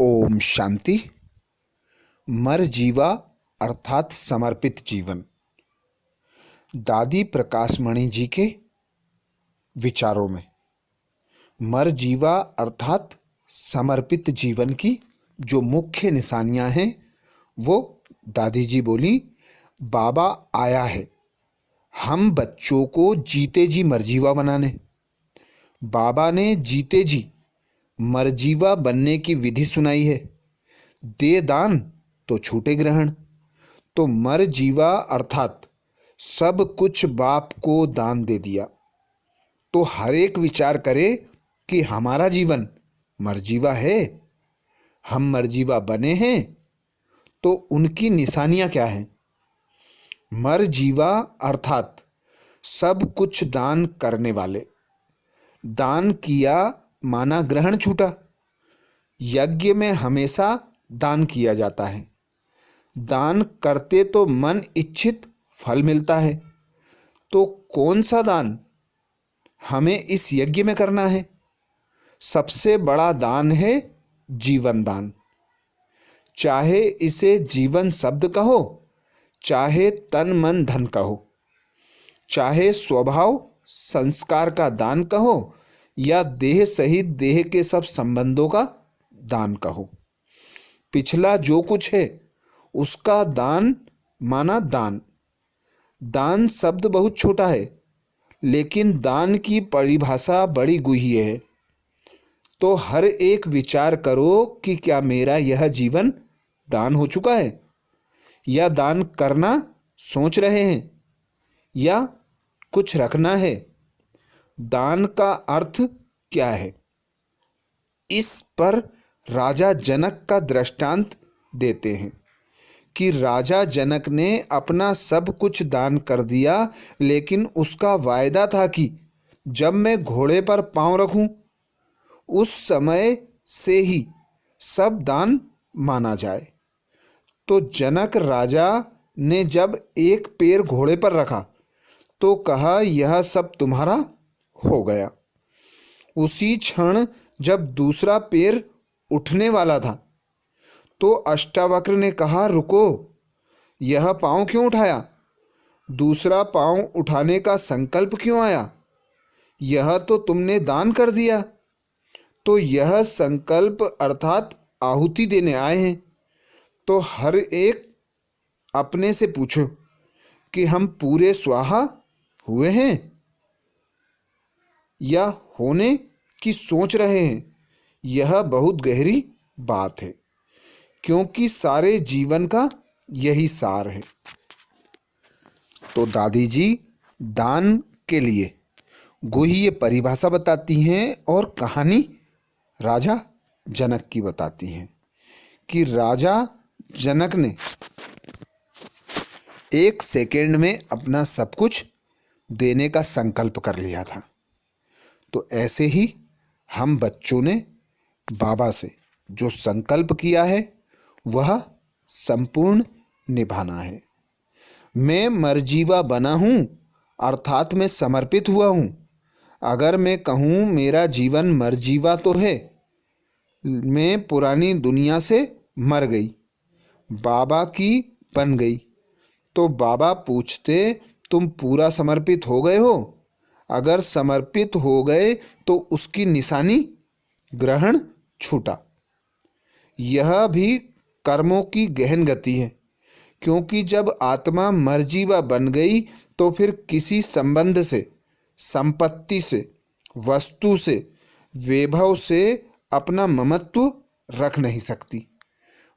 ओम शांति। मर जीवा अर्थात समर्पित जीवन। दादी प्रकाशमणि जी के विचारों में मर जीवा अर्थात समर्पित जीवन की जो मुख्य निशानियां हैं वो दादी जी बोली, बाबा आया है हम बच्चों को जीते जी मरजीवा बनाने। बाबा ने जीते जी मरजीवा बनने की विधि सुनाई है। दे दान तो छूटे ग्रहण। तो मर जीवा अर्थात सब कुछ बाप को दान दे दिया। तो हर एक विचार करे कि हमारा जीवन मरजीवा है, हम मरजीवा बने हैं, तो उनकी निशानियां क्या हैं? मर जीवा अर्थात सब कुछ दान करने वाले। दान किया माना ग्रहण छूटा। यज्ञ में हमेशा दान किया जाता है। दान करते तो मन इच्छित फल मिलता है। तो कौन सा दान हमें इस यज्ञ में करना है? सबसे बड़ा दान है जीवन दान। चाहे इसे जीवन शब्द कहो, चाहे तन मन धन कहो, चाहे स्वभाव संस्कार का दान कहो, या देह सहित देह के सब संबंधों का दान कहो। पिछला जो कुछ है उसका दान माना दान। दान शब्द बहुत छोटा है, लेकिन दान की परिभाषा बड़ी गूढ़ी है। तो हर एक विचार करो कि क्या मेरा यह जीवन दान हो चुका है, या दान करना सोच रहे हैं, या कुछ रखना है? दान का अर्थ क्या है? इस पर राजा जनक का दृष्टांत देते हैं कि राजा जनक ने अपना सब कुछ दान कर दिया, लेकिन उसका वायदा था कि जब मैं घोड़े पर पांव रखूं उस समय से ही सब दान माना जाए। तो जनक राजा ने जब एक पैर घोड़े पर रखा तो कहा, यह सब तुम्हारा हो गया। उसी क्षण जब दूसरा पैर उठने वाला था तो अष्टावक्र ने कहा, रुको, यह पांव क्यों उठाया? दूसरा पांव उठाने का संकल्प क्यों आया? यह तो तुमने दान कर दिया। तो यह संकल्प अर्थात आहुति देने आए हैं। तो हर एक अपने से पूछो कि हम पूरे स्वाहा हुए हैं या होने की सोच रहे हैं। यह बहुत गहरी बात है, क्योंकि सारे जीवन का यही सार है। तो दादी जी दान के लिए गुह्य परिभाषा बताती हैं और कहानी राजा जनक की बताती हैं कि राजा जनक ने 1 सेकेंड में अपना सब कुछ देने का संकल्प कर लिया था। तो ऐसे ही हम बच्चों ने बाबा से जो संकल्प किया है वह संपूर्ण निभाना है। मैं मरजीवा बना हूँ अर्थात मैं समर्पित हुआ हूँ। अगर मैं कहूँ मेरा जीवन मरजीवा तो है, मैं पुरानी दुनिया से मर गई, बाबा की बन गई, तो बाबा पूछते, तुम पूरा समर्पित हो गए हो? अगर समर्पित हो गए तो उसकी निशानी ग्रहण छूटा। यह भी कर्मों की गहन गति है, क्योंकि जब आत्मा मरजीवा बन गई तो फिर किसी संबंध से, संपत्ति से, वस्तु से, वैभव से अपना ममत्व रख नहीं सकती।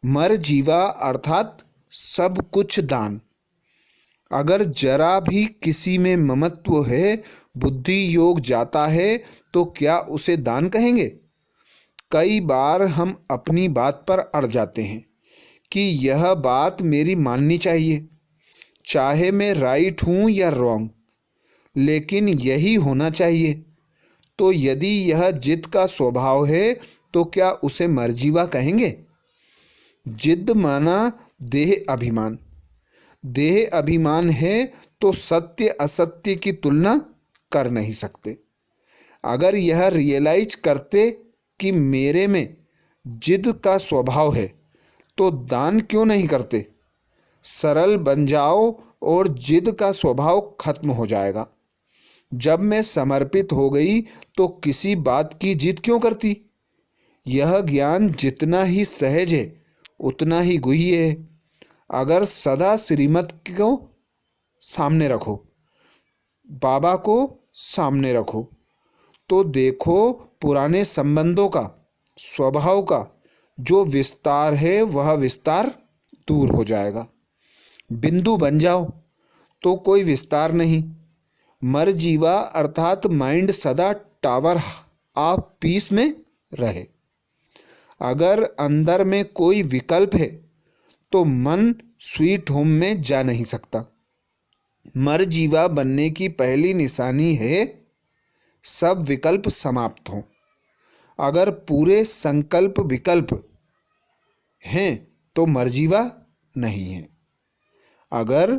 मरजीवा अर्थात सब कुछ दान। अगर जरा भी किसी में ममत्व है, बुद्धि योग जाता है, तो क्या उसे दान कहेंगे? कई बार हम अपनी बात पर अड़ जाते हैं कि यह बात मेरी माननी चाहिए, चाहे मैं राइट हूँ या रॉन्ग, लेकिन यही होना चाहिए। तो यदि यह जिद का स्वभाव है तो क्या उसे मरजीवा कहेंगे? जिद माना देह अभिमान। देह अभिमान है तो सत्य असत्य की तुलना कर नहीं सकते। अगर यह रियलाइज करते कि मेरे में जिद का स्वभाव है तो दान क्यों नहीं करते? सरल बन जाओ और जिद का स्वभाव खत्म हो जाएगा। जब मैं समर्पित हो गई तो किसी बात की जिद क्यों करती? यह ज्ञान जितना ही सहज है उतना ही गुह्य है। अगर सदा श्रीमत को सामने रखो, बाबा को सामने रखो, तो देखो पुराने संबंधों का, स्वभाव का जो विस्तार है वह विस्तार दूर हो जाएगा। बिंदु बन जाओ तो कोई विस्तार नहीं। मरजीवा अर्थात माइंड सदा टावर ऑफ पीस में रहे। अगर अंदर में कोई विकल्प है तो मन स्वीट होम में जा नहीं सकता। मरजीवा बनने की पहली निशानी है सब विकल्प समाप्त हों। अगर पूरे संकल्प विकल्प हैं तो मरजीवा नहीं है। अगर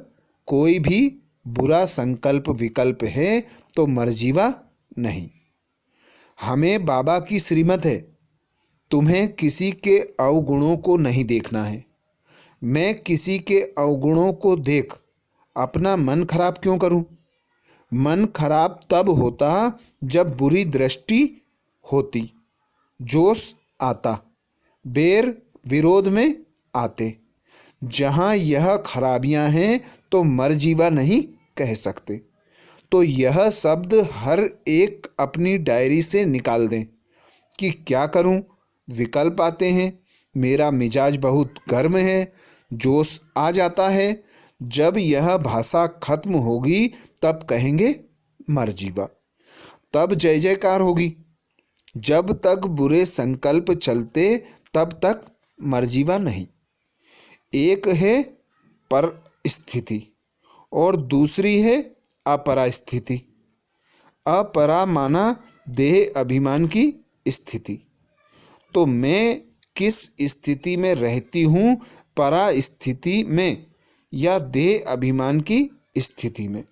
कोई भी बुरा संकल्प विकल्प है तो मरजीवा नहीं। हमें बाबा की श्रीमत है, तुम्हें किसी के अवगुणों को नहीं देखना है। मैं किसी के अवगुणों को देख अपना मन खराब क्यों करूं? मन खराब तब होता जब बुरी दृष्टि होती, जोश आता, बैर विरोध में आते। जहाँ यह खराबियाँ हैं तो मरजीवा नहीं कह सकते। तो यह शब्द हर एक अपनी डायरी से निकाल दें कि क्या करूं, विकल्प आते हैं, मेरा मिजाज बहुत गर्म है, जोश आ जाता है। जब यह भाषा खत्म होगी तब कहेंगे मरजीवा, तब जय जयकार होगी। जब तक बुरे संकल्प चलते तब तक मरजीवा नहीं। एक है पर स्थिति और दूसरी है अपरा स्थिति। अपरा माना देह अभिमान की स्थिति। तो मैं किस स्थिति में रहती हूँ, परा स्थिति में या देह अभिमान की स्थिति में?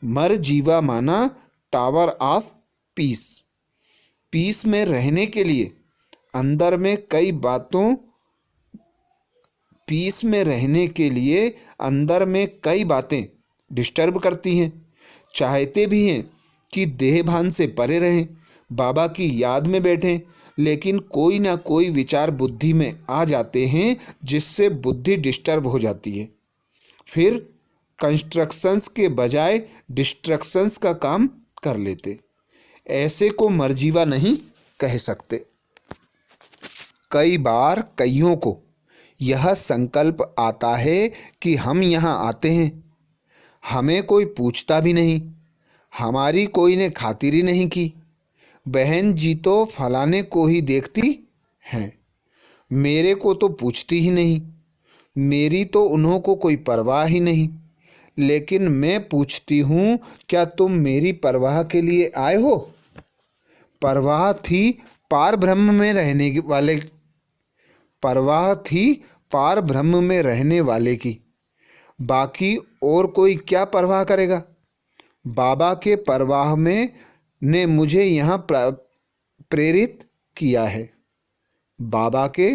मरजीवा माना टावर ऑफ पीस। पीस में रहने के लिए अंदर में कई बातों पीस में रहने के लिए अंदर में कई बातें डिस्टर्ब करती हैं। चाहते भी हैं कि देह भान से परे रहें, बाबा की याद में बैठें, लेकिन कोई ना कोई विचार बुद्धि में आ जाते हैं जिससे बुद्धि डिस्टर्ब हो जाती है। फिर कंस्ट्रक्शंस के बजाय डिस्ट्रक्शंस का काम कर लेते। ऐसे को मरजीवा नहीं कह सकते। कई बार कईयों को यह संकल्प आता है कि हम यहाँ आते हैं, हमें कोई पूछता भी नहीं, हमारी कोई ने खातिर ही नहीं की। बहन जी तो फलाने को ही देखती हैं, मेरे को तो पूछती ही नहीं, मेरी तो उन्हों को कोई परवाह ही नहीं। लेकिन मैं पूछती हूँ, क्या तुम मेरी परवाह के लिए आए हो? परवाह थी पार ब्रह्म में रहने वाले परवाह थी पार ब्रह्म में रहने वाले की। बाकी और कोई क्या परवाह करेगा? बाबा के परवाह में ने मुझे यहाँ प्रेरित किया है। बाबा के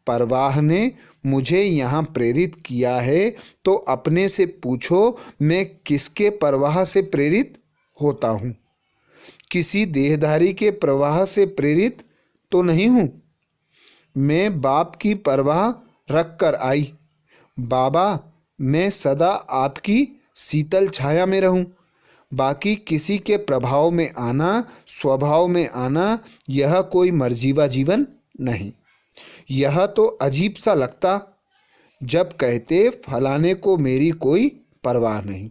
परवाह ने मुझे यहाँ प्रेरित किया है। तो अपने से पूछो, मैं किसके परवाह से प्रेरित होता हूँ? किसी देहधारी के प्रवाह से प्रेरित तो नहीं हूँ। मैं बाप की परवाह रख कर आई, बाबा मैं सदा आपकी शीतल छाया में रहूं। बाकी किसी के प्रभाव में आना, स्वभाव में आना, यह कोई मर्जीवा जीवन नहीं। यह तो अजीब सा लगता जब कहते फलाने को मेरी कोई परवाह नहीं।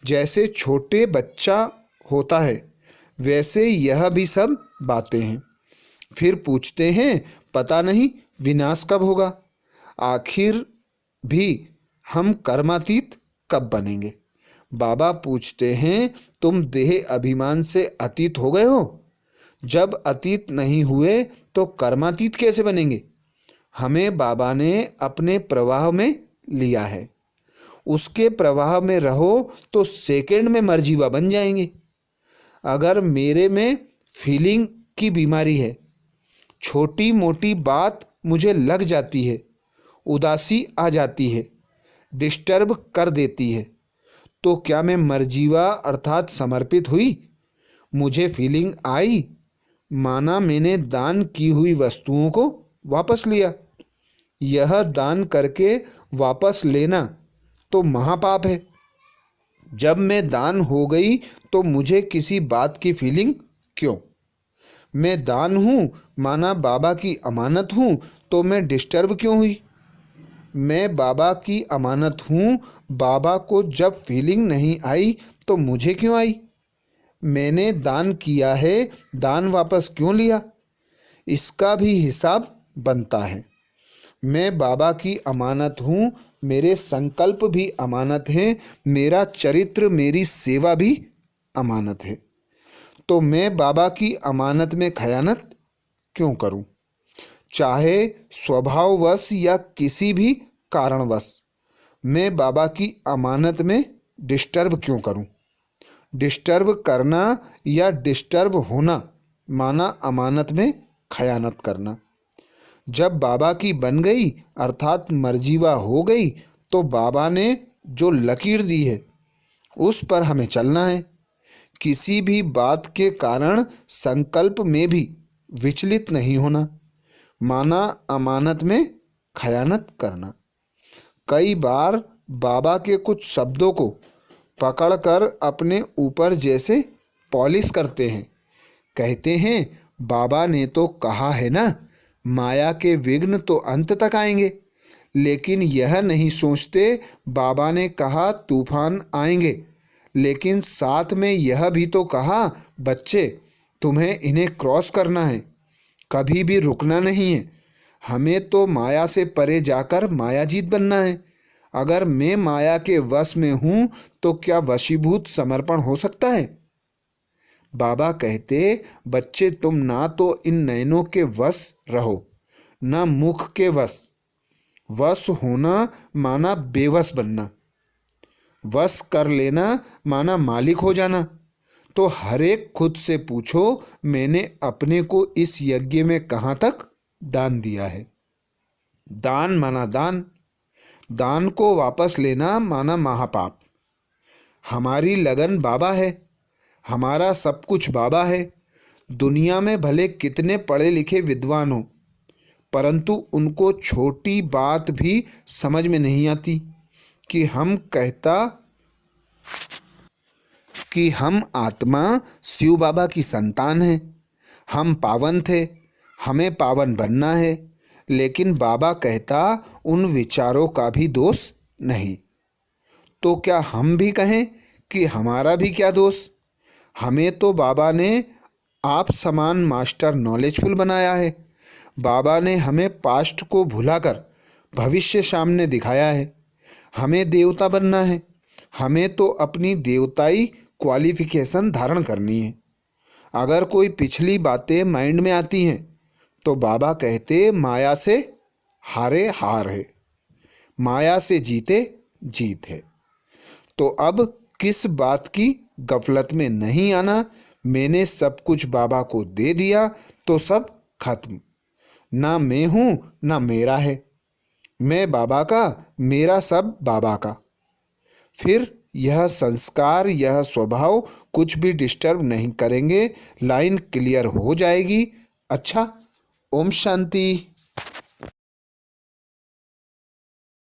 जैसे छोटे बच्चा होता है वैसे यह भी सब बातें हैं। फिर पूछते हैं पता नहीं विनाश कब होगा, आखिर भी हम कर्मातीत कब बनेंगे। बाबा पूछते हैं तुम देह अभिमान से अतीत हो गए हो? जब अतीत नहीं हुए तो कर्मातीत कैसे बनेंगे? हमें बाबा ने अपने प्रवाह में लिया है, उसके प्रवाह में रहो तो सेकंड में मर्जीवा बन जाएंगे। अगर मेरे में फीलिंग की बीमारी है, छोटी मोटी बात मुझे लग जाती है, उदासी आ जाती है, डिस्टर्ब कर देती है। तो क्या मैं मरजीवा अर्थात समर्पित हुई? मुझे फीलिंग आई, माना मैंने दान की हुई वस्तुओं को वापस लिया। यह दान करके वापस लेना तो महापाप है। जब मैं दान हो गई तो मुझे किसी बात की फीलिंग क्यों? मैं दान हूँ, माना बाबा की अमानत हूँ, तो मैं डिस्टर्ब क्यों हुई? मैं बाबा की अमानत हूँ, बाबा को जब फीलिंग नहीं आई तो मुझे क्यों आई? मैंने दान किया है, दान वापस क्यों लिया? इसका भी हिसाब बनता है। मैं बाबा की अमानत हूँ, मेरे संकल्प भी अमानत हैं, मेरा चरित्र मेरी सेवा भी अमानत है। तो मैं बाबा की अमानत में खयानत क्यों करूं? चाहे स्वभाववश या किसी भी कारणवश मैं बाबा की अमानत में डिस्टर्ब क्यों करूं? डिस्टर्ब करना या डिस्टर्ब होना माना अमानत में खयानत करना। जब बाबा की बन गई अर्थात मर्जीवा हो गई तो बाबा ने जो लकीर दी है उस पर हमें चलना है। किसी भी बात के कारण संकल्प में भी विचलित नहीं होना, माना अमानत में खयानत करना। कई बार बाबा के कुछ शब्दों को पकड़कर अपने ऊपर जैसे पॉलिश करते हैं। कहते हैं बाबा ने तो कहा है ना, माया के विघ्न तो अंत तक आएंगे। लेकिन यह नहीं सोचते बाबा ने कहा तूफान आएंगे, लेकिन साथ में यह भी तो कहा बच्चे तुम्हें इन्हें क्रॉस करना है, कभी भी रुकना नहीं है। हमें तो माया से परे जाकर मायाजीत बनना है। अगर मैं माया के वश में हूँ तो क्या वशीभूत समर्पण हो सकता है? बाबा कहते बच्चे तुम ना तो इन नयनों के वश रहो, ना मुख के वश। वश होना माना बेवश बनना, वश कर लेना माना मालिक हो जाना। तो हर एक खुद से पूछो मैंने अपने को इस यज्ञ में कहाँ तक दान दिया है? दान माना दान, दान को वापस लेना माना महापाप। हमारी लगन बाबा है, हमारा सब कुछ बाबा है। दुनिया में भले कितने पढ़े लिखे विद्वान हो, परंतु उनको छोटी बात भी समझ में नहीं आती कि हम आत्मा शिव बाबा की संतान हैं। हम पावन थे, हमें पावन बनना है। लेकिन बाबा कहता उन विचारों का भी दोष नहीं। तो क्या हम भी कहें कि हमारा भी क्या दोष? हमें तो बाबा ने आप समान मास्टर नॉलेजफुल बनाया है। बाबा ने हमें पास्ट को भुलाकर भविष्य सामने दिखाया है। हमें देवता बनना है, हमें तो अपनी देवताई क्वालिफिकेशन धारण करनी है। अगर कोई पिछली बातें माइंड में आती हैं तो बाबा कहते माया से हारे हार है, माया से जीते जीत है। तो अब किस बात की गफलत में नहीं आना। मैंने सब कुछ बाबा को दे दिया तो सब खत्म। ना मैं हूँ ना मेरा है, मैं बाबा का, मेरा सब बाबा का। फिर यह संस्कार, यह स्वभाव कुछ भी डिस्टर्ब नहीं करेंगे। लाइन क्लियर हो जाएगी। अच्छा, ओम शांति।